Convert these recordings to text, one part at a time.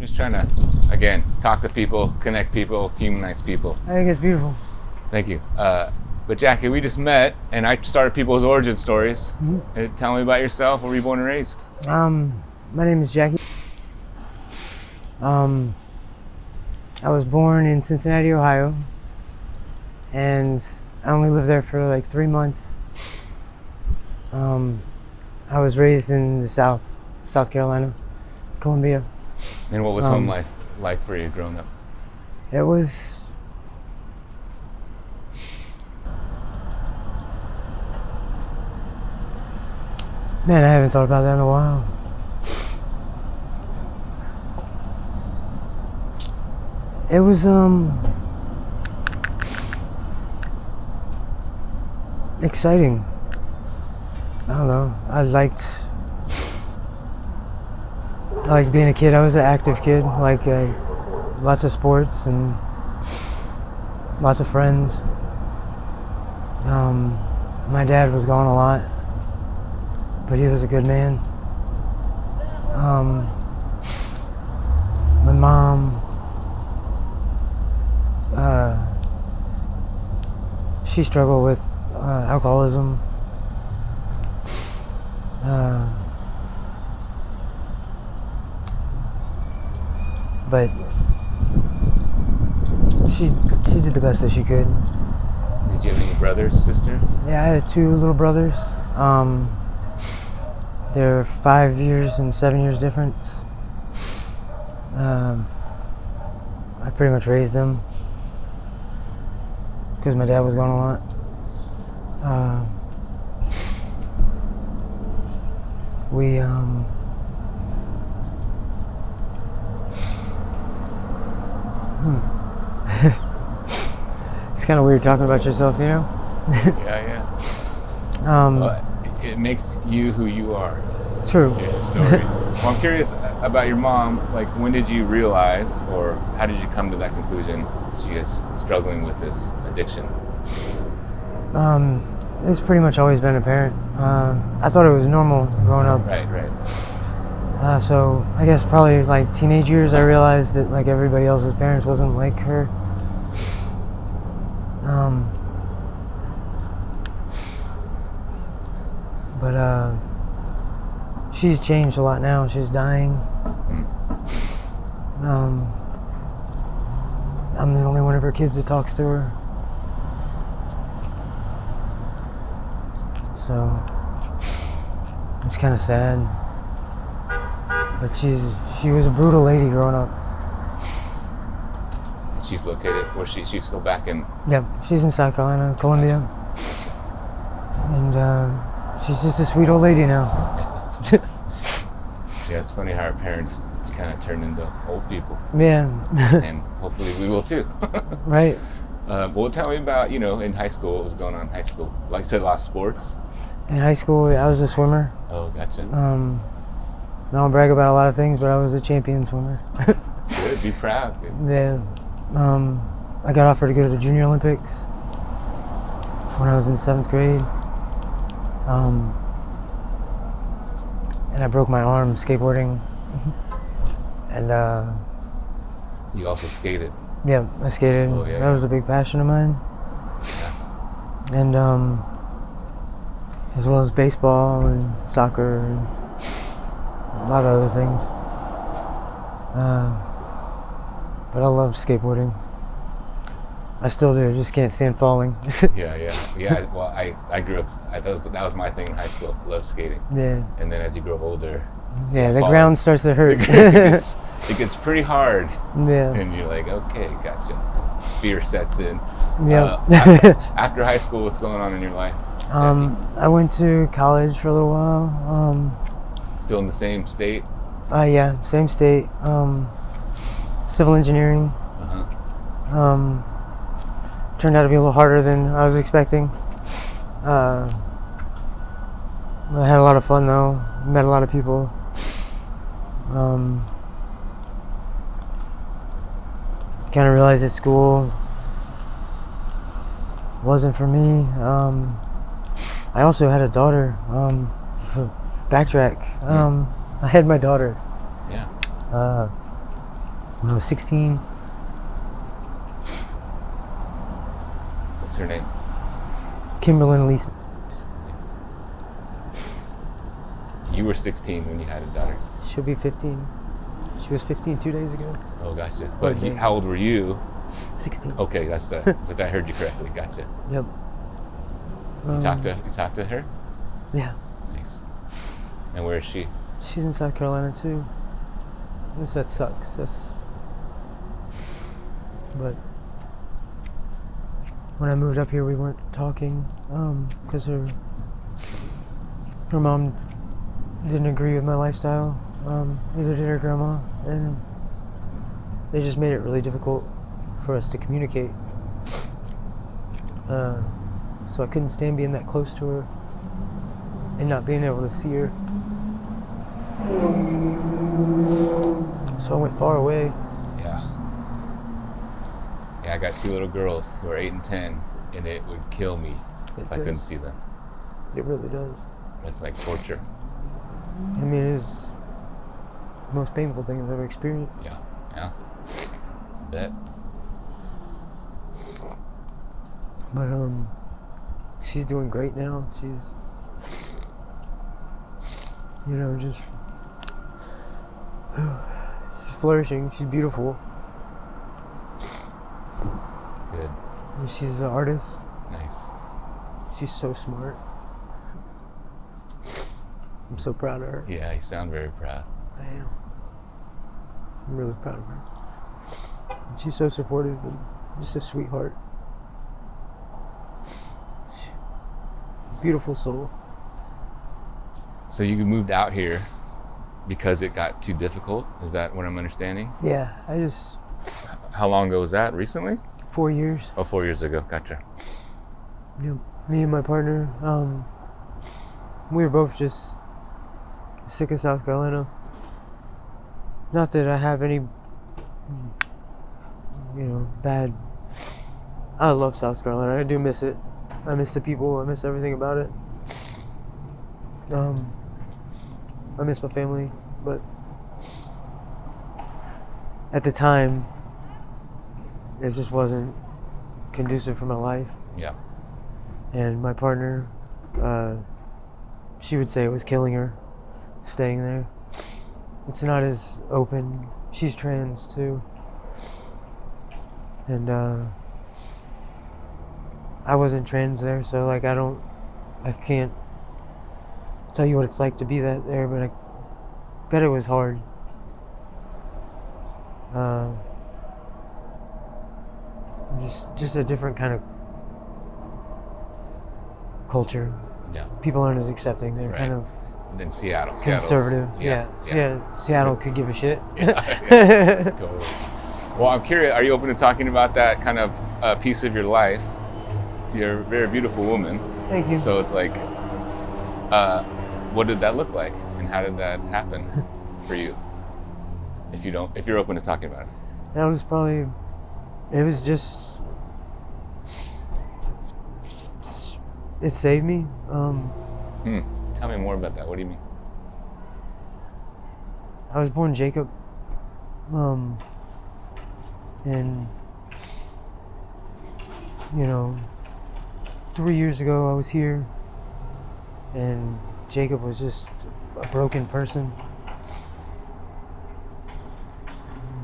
just trying to, again, talk to people, connect people, humanize people. I think it's beautiful. Thank you. But Jackie, we just met, and I started people's origin stories. Mm-hmm. Tell me about yourself. Where were you born and raised? My name is Jackie. I was born in Cincinnati, Ohio, and I only lived there for like 3 months. I was raised in the South Carolina, Columbia. And what was home life like for you growing up? It was man, I haven't thought about that in a while. It was exciting. I don't know. I liked being a kid. I was an active kid, lots of sports and lots of friends. My dad was gone a lot, but he was a good man. My mom, she struggled with alcoholism. But she did the best that she could. Did you have any brothers, sisters? Yeah, I had 2 little brothers. They're 5 years and 7 years difference. I pretty much raised them because my dad was gone a lot. It's kind of weird talking about yourself, you know? Yeah. It makes you who you are. True. Your story. Well, I'm curious about your mom. Like, when did you realize, or how did you come to that conclusion she is struggling with this addiction? It's pretty much always been apparent. I thought it was normal growing up. Right. So I guess probably like teenage years, I realized that like everybody else's parents wasn't like her. But she's changed a lot now. She's dying. I'm the only one of her kids that talks to her. So it's kind of sad. But she was a brutal lady growing up. She's located, or she's still back in? Yeah, she's in South Carolina, Columbia. And she's just a sweet old lady now. Yeah, it's funny how our parents kind of turn into old people. Yeah. And hopefully we will too. Right. Well, tell me about, in high school, what was going on in high school? Like you said, a lot of sports? In high school, I was a swimmer. Oh, gotcha. I don't brag about a lot of things, but I was a champion swimmer. Good, be proud. Good. Yeah. I got offered to go to the Junior Olympics when I was in 7th grade. And I broke my arm skateboarding. And you also skated? Yeah, I skated. Oh, yeah, that was a big passion of mine. Yeah. And as well as baseball and soccer and a lot of other things. But I love skateboarding. I still do. Just can't stand falling. Yeah. Well, I grew up. That was my thing in high school. Love skating. Yeah. And then as you grow older, yeah, the ground starts to hurt. it gets pretty hard. Yeah. And you're like, okay, gotcha. Fear sets in. Yeah. After high school, what's going on in your life? I went to college for a little while. Still in the same state? Yeah, same state. Civil engineering. Turned out to be a little harder than I was expecting. I had a lot of fun though. Met a lot of people. Kind of realized that school wasn't for me. I also had a daughter. Backtrack. I had my daughter. Yeah. when I was 16. What's her name? Kimberlyn Elise. Nice. You were 16 when you had a daughter. She'll be 15. She was 15 2 days ago. Oh, gotcha. But how old were you? 16. Okay, that's I heard you correctly. Gotcha. Yep. You talked to her? Yeah. Nice. And where is she? She's in South Carolina too. That sucks. But when I moved up here, we weren't talking because her mom didn't agree with my lifestyle. Neither did her grandma, and they just made it really difficult for us to communicate. So I couldn't stand being that close to her and not being able to see her. So I went far away. Yeah. Yeah, I got 2 little girls who are 8 and 10, and it would kill me if I couldn't see them. It really does. It's like torture. I mean, it is the most painful thing I've ever experienced. Yeah. I bet. But she's doing great now. She's, just she's flourishing. She's beautiful. Good. And she's an artist. Nice. She's so smart. I'm so proud of her. Yeah, you sound very proud. I am. I'm really proud of her. And she's so supportive and just a sweetheart. Beautiful soul. So you moved out here because it got too difficult? Is that what I'm understanding? Yeah, How long ago was that? Recently? 4 years. Oh, 4 years ago. Gotcha. Me and my partner, we were both just sick of South Carolina. Not that I have any, bad. I love South Carolina. I do miss it. I miss the people. I miss everything about it. I miss my family, but at the time, it just wasn't conducive for my life. Yeah. And my partner, she would say it was killing her, staying there. It's not as open. She's trans too. And I wasn't trans there, so I can't tell you what it's like to be there, but I bet it was hard. Just a different kind of culture. Yeah. People aren't as accepting. They're kind of And then Seattle. conservative. Seattle could give a shit. Yeah, totally. Well, I'm curious, are you open to talking about that kind of piece of your life? You're a very beautiful woman. Thank you. So it's like, what did that look like? And how did that happen for you? If you're open to talking about it. That was it saved me. Tell me more about that. What do you mean? I was born Jacob. And 3 years ago I was here, and Jacob was just a broken person.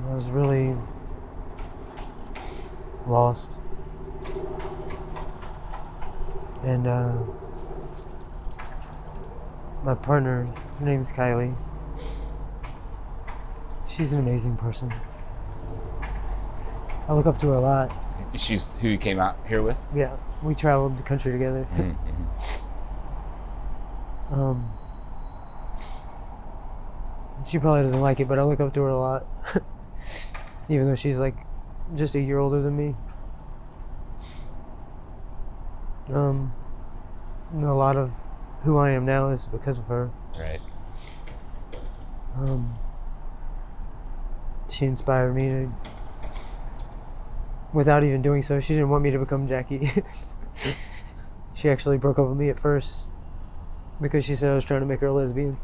I was really lost. And my partner, her name is Kylie. She's an amazing person. I look up to her a lot. She's who you came out here with? Yeah, we traveled the country together. She probably doesn't like it, but I look up to her a lot. Even though she's like just a year older than me. And a lot of who I am now is because of her. Right. She inspired me to, without even doing so, she didn't want me to become Jackie. She actually broke up with me at first because she said I was trying to make her a lesbian.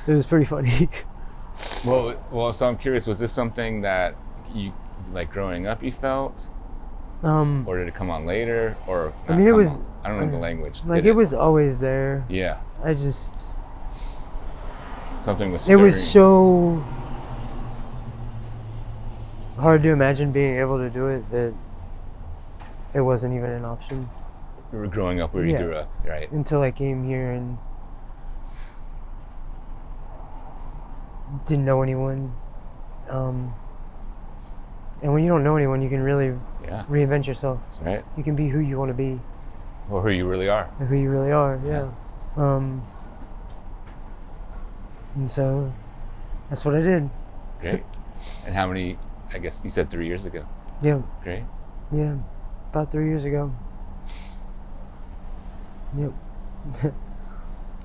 It was pretty funny. So I'm curious. Was this something that you, like growing up, you felt, Um, or did it come on later, or I not mean, it come was on? I don't know the language. like Did it was always there. Yeah, I just something was it stirring. was so hard to imagine being able to do it that it wasn't even an option. You were growing up where you Yeah. grew up, right? Until I came here and didn't know anyone. And when you don't know anyone, you can really Yeah, reinvent yourself. that's right. You can be who you want to be, Or who you really are. or who you really are. Yeah. And so that's what I did. Great. And how many? I guess you said 3 years ago. Yeah. Great. Yeah. About 3 years ago. Yep.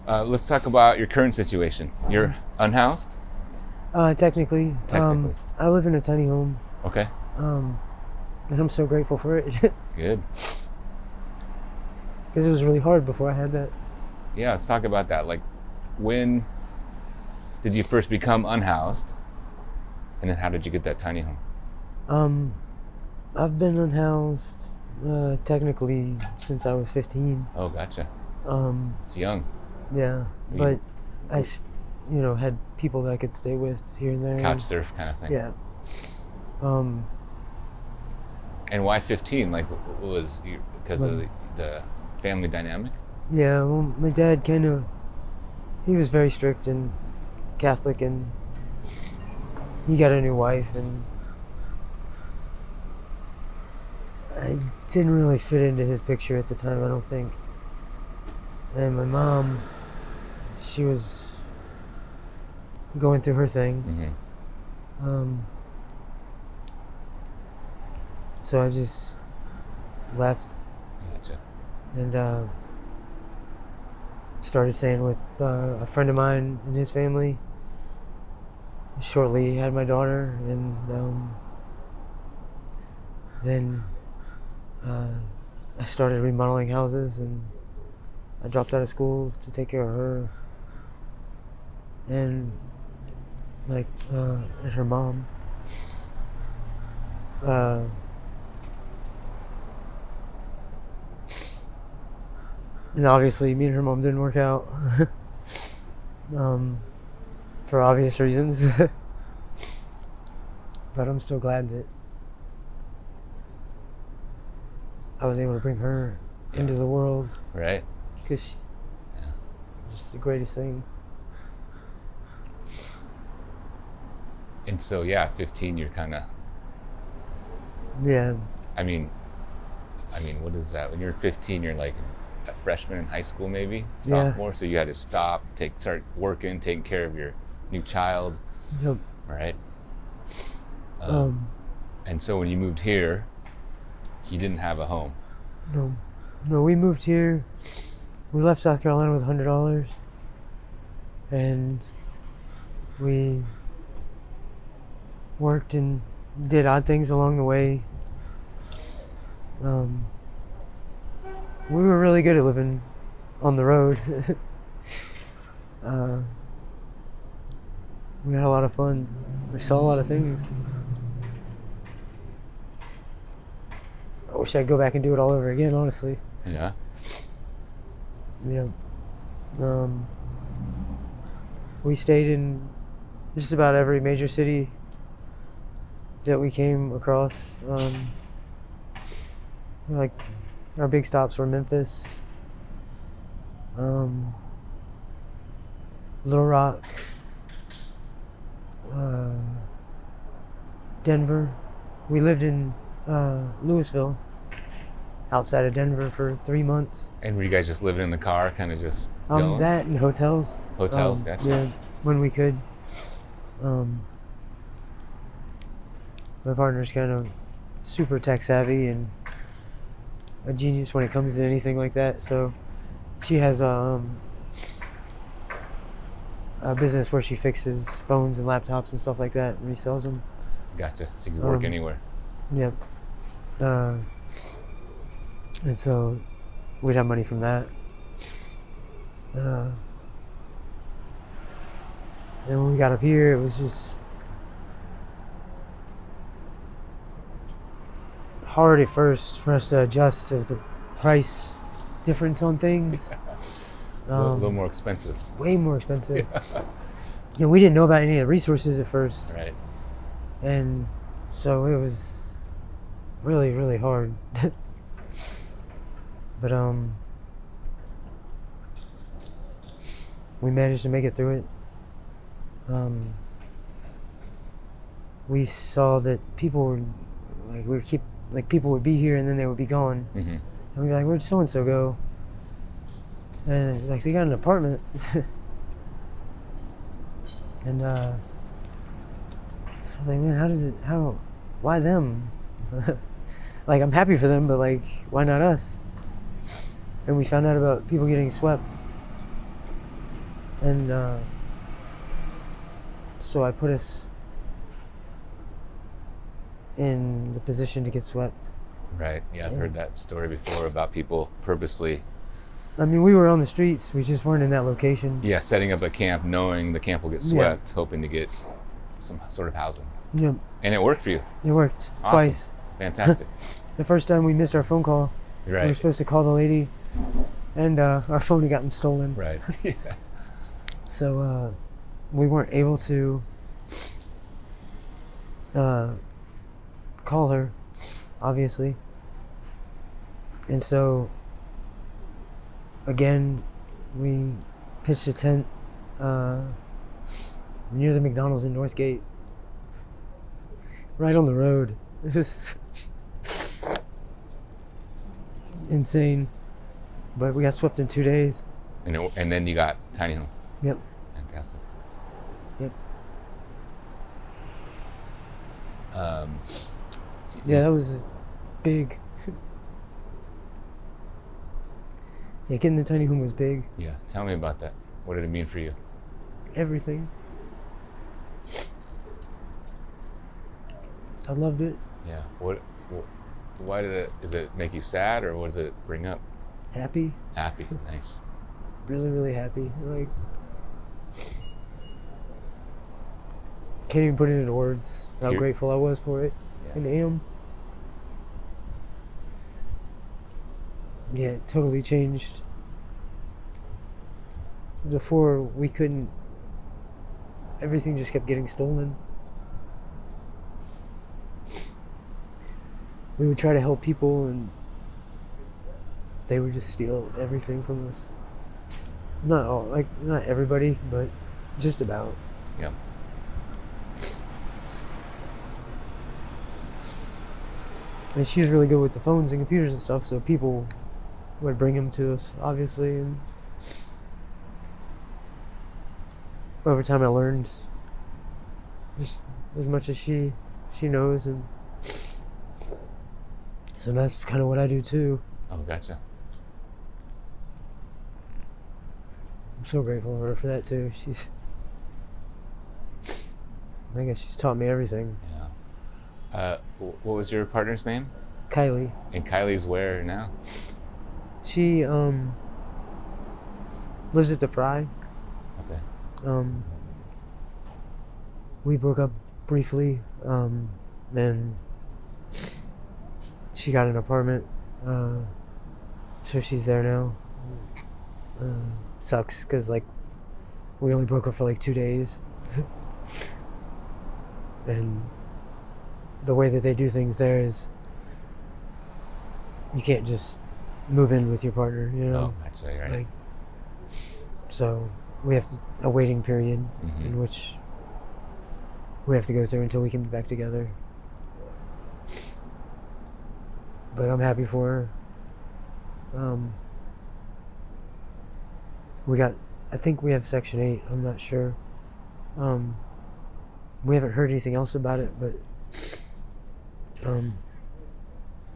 Let's talk about your current situation. You're unhoused. Technically. Technically. I live in a tiny home. Okay. And I'm so grateful for it. Good. Because it was really hard before I had that. Yeah, let's talk about that. Like, when did you first become unhoused? And then how did you get that tiny home? I've been unhoused technically since I was 15. Oh, gotcha. It's young. Yeah, but I had people that I could stay with here and there. Couch surf kind of thing. Yeah. And why 15? Like, was you because of the family dynamic? Yeah, well, my dad he was very strict and Catholic, and he got a new wife, and I didn't really fit into his picture at the time, I don't think. And my mom, she was going through her thing. Mm-hmm. So I just left. Gotcha. And started staying with a friend of mine and his family. Shortly had my daughter, and then I started remodeling houses, and I dropped out of school to take care of her and and her mom. And obviously, me and her mom didn't work out for obvious reasons. But I'm still glad that I was able to bring her into the world. Right. Because she's just the greatest thing. And so, 15, you're kind of... Yeah. I mean, what is that? When you're 15, you're like a freshman in high school, maybe? Sophomore? So you had to start working, taking care of your new child. Yep. Right? And so when you moved here, you didn't have a home. No, we moved here. We left South Carolina with $100. And we worked and did odd things along the way. We were really good at living on the road. We had a lot of fun. We saw a lot of things. I wish I'd go back and do it all over again, honestly. Yeah. Yeah. We stayed in just about every major city that we came across. Like, our big stops were Memphis, Little Rock, Denver. We lived in Louisville, outside of Denver, for 3 months. And were you guys just living in the car, kind of just going? That and hotels. Hotels, gotcha. Yeah, when we could. My partner's kind of super tech savvy and a genius when it comes to anything like that. So she has a business where she fixes phones and laptops and stuff like that and resells them. Gotcha. So you can work anywhere. Yep. And so we'd have money from that. And when we got up here, it was just hard at first for us to adjust to the price difference on things. A little more expensive. Way more expensive. Yeah. We didn't know about any of the resources at first. Right. And so it was really, really hard. But we managed to make it through it. We saw that people were people would be here and then they would be gone. Mm-hmm. And we'd be like, where'd so and so go? And like they got an apartment. And so I was like, man, why them? Like, I'm happy for them, but like, why not us? And we found out about people getting swept. And so I put us in the position to get swept. Right. Yeah, I've heard that story before about people purposely. I mean, we were on the streets. We just weren't in that location. Yeah, setting up a camp, knowing the camp will get swept, hoping to get some sort of housing. Yeah. And it worked for you. It worked Awesome. twice. Fantastic. The first time we missed our phone call. Right. We were supposed to call the lady, and our phone had gotten stolen. Right. Yeah. So we weren't able to call her, obviously. And so, again, we pitched a tent near the McDonald's in Northgate, right on the road. It was insane, but we got swept in 2 days. And then you got tiny home. Yep. Fantastic. Yep. Yeah, that was big. Yeah, getting the tiny home was big. Yeah, tell me about that. What did it mean for you? Everything. I loved it. Yeah. Why does it make you sad, or what does it bring up? Happy. Happy. Nice. Really, really happy. Like, can't even put it into words how grateful I was for it. Yeah. And am. Yeah, it totally changed. Before, we couldn't. Everything just kept getting stolen. We would try to help people, and they would just steal everything from us. Not everybody, but just about. Yep. And she was really good with the phones and computers and stuff, so people would bring them to us, obviously. And over time, I learned just as much as she knows, and so that's kind of what I do too. Oh, gotcha. I'm so grateful for her for that too. I guess she's taught me everything. Yeah. What was your partner's name? Kylie. And Kylie's where now? She lives at the Fry. Okay. We broke up briefly, and she got an apartment, so she's there now. Sucks, because like we only broke up for like 2 days. And the way that they do things there is you can't just move in with your partner, you know? Oh, that's right. Like, so we have a waiting period Mm-hmm. in which we have to go through until we can be back together. But I'm happy for her. I think we have Section 8, I'm not sure. We haven't heard anything else about it, but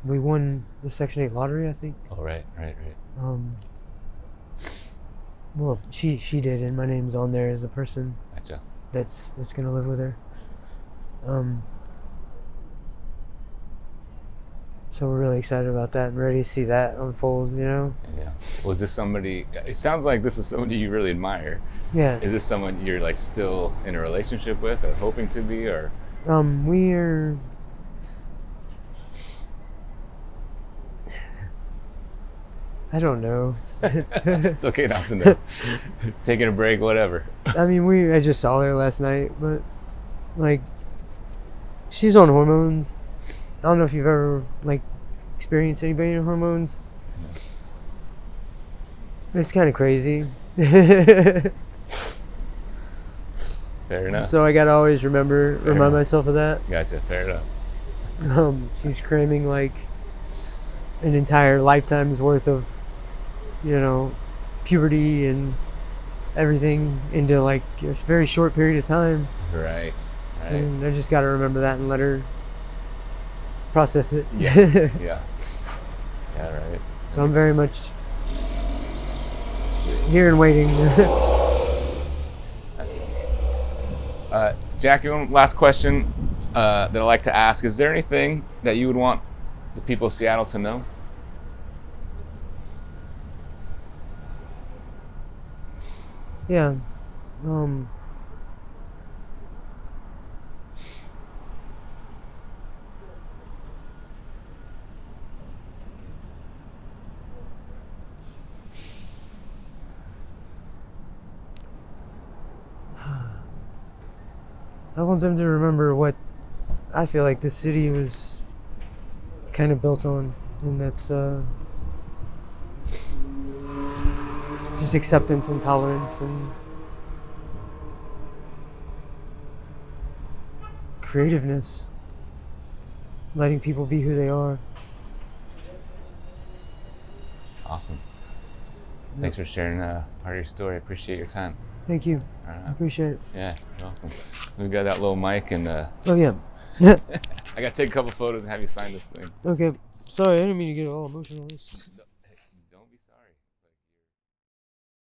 we won the Section 8 lottery, I think. Oh, right. Well, she did, and my name's on there as a person Gotcha. that's gonna live with her. So we're really excited about that and ready to see that unfold, you know? Yeah. Was this somebody, it sounds like this is somebody you really admire. Yeah. Is this someone you're like still in a relationship with or hoping to be, or? We're... I don't know. It's okay not to know. Taking a break, whatever. I mean, I just saw her last night, but, like, she's on hormones. I don't know if you've ever, like, experienced anybody on hormones. It's kind of crazy. Fair enough. So I gotta always remind myself of that. Gotcha. Fair enough. She's cramming, like, an entire lifetime's worth of, you know, puberty and everything into, like, a very short period of time. Right. And I just gotta remember that and let her process it. Yeah. Yeah. Right. So I'm very much here and waiting. Jackie, one last question that I'd like to ask. Is there anything that you would want the people of Seattle to know? Yeah. I want them to remember what I feel like this city was kind of built on, and that's just acceptance and tolerance and creativeness, letting people be who they are. Awesome. Thanks for sharing part of your story. I appreciate your time. Thank you. I appreciate it. Yeah, you're welcome. We got that little mic and Oh yeah. I gotta take a couple photos and have you sign this thing. Okay. Sorry, I didn't mean to get all emotional.